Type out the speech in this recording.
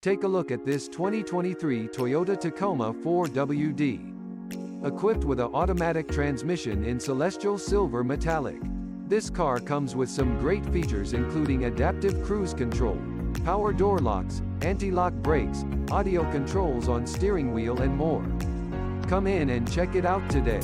Take a look at this 2023 Toyota Tacoma 4WD. Equipped with an automatic transmission in celestial silver metallic. This car comes with some great features including adaptive cruise control, power door locks, anti-lock brakes, audio controls on steering wheel and more. Come in and check it out today.